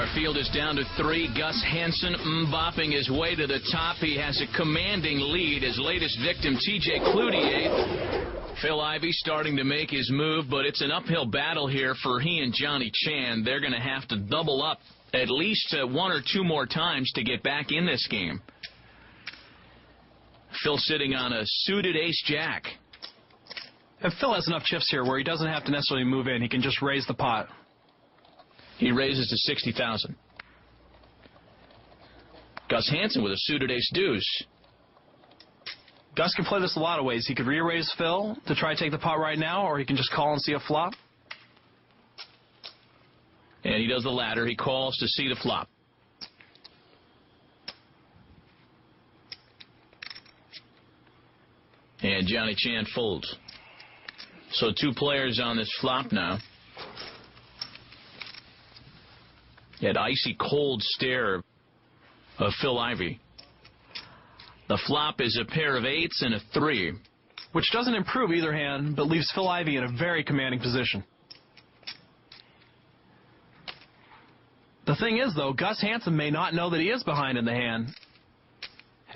Our field is down to 3. Gus Hansen bopping his way to the top. He has a commanding lead. His latest victim, TJ Cloutier. Phil Ivey starting to make his move, but it's an uphill battle here for he and Johnny Chan. They're going to have to double up at least 1 or 2 more times to get back in this game. Phil sitting on a suited ace-jack. And Phil has enough chips here where he doesn't have to necessarily move in. He can just raise the pot. He raises to 60,000. Gus Hansen with a suited ace-deuce. Gus can play this a lot of ways. He could re-raise Phil to try to take the pot right now, or he can just call and see a flop. And he does the latter. He calls to see the flop. And Johnny Chan folds. So 2 players on this flop now. That icy cold stare of Phil Ivey. The flop is a pair of 8s and a 3. Which doesn't improve either hand, but leaves Phil Ivey in a very commanding position. The thing is, though, Gus Hansen may not know that he is behind in the hand.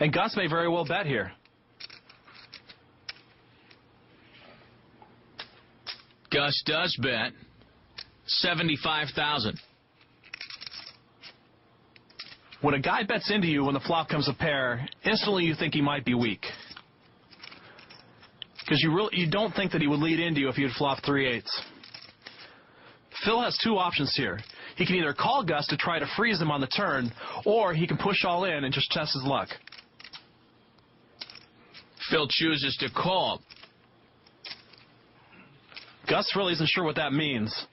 And Gus may very well bet here. Gus does bet 75,000. When a guy bets into you when the flop comes a pair, instantly you think he might be weak. Because you don't think that he would lead into you if you had flopped 3/8. Phil has 2 options here. He can either call Gus to try to freeze him on the turn, or he can push all in and just test his luck. Phil chooses to call. Gus really isn't sure what that means.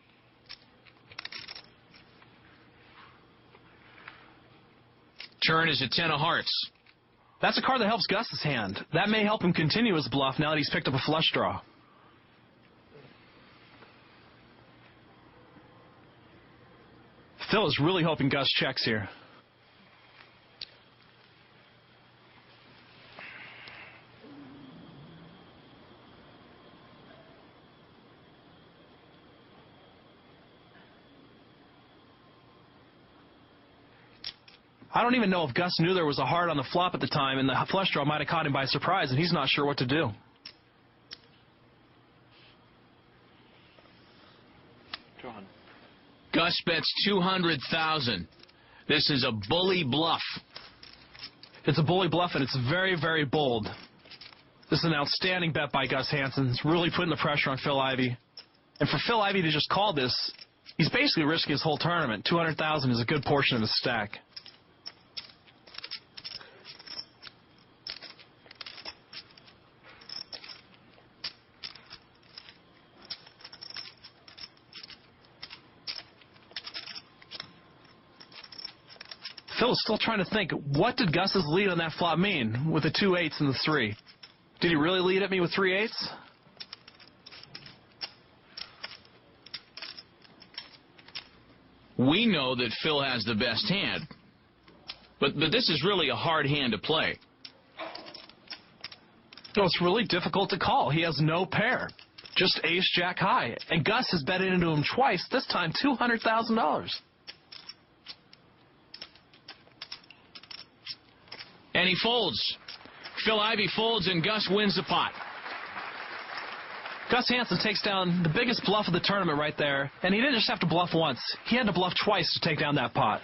Turn is a 10 of hearts. That's a card that helps Gus's hand. That may help him continue his bluff now that he's picked up a flush draw. Phil is really hoping Gus checks here. I don't even know if Gus knew there was a heart on the flop at the time, and the flush draw might have caught him by surprise, and he's not sure what to do. Gus bets 200,000. This is a bully bluff. It's a bully bluff, and it's very, very bold. This is an outstanding bet by Gus Hansen. It's really putting the pressure on Phil Ivey. And for Phil Ivey to just call this, he's basically risking his whole tournament. 200,000 is a good portion of his stack. Phil is still trying to think, what did Gus's lead on that flop mean with the 2/8 and the 3? Did he really lead at me with 3/8? We know that Phil has the best hand, but this is really a hard hand to play. No, it's really difficult to call. He has no pair, just ace-jack high, and Gus has betted into him twice, this time $200,000. And he folds. Phil Ivey folds, and Gus wins the pot. Gus Hansen takes down the biggest bluff of the tournament right there, and he didn't just have to bluff once. He had to bluff twice to take down that pot.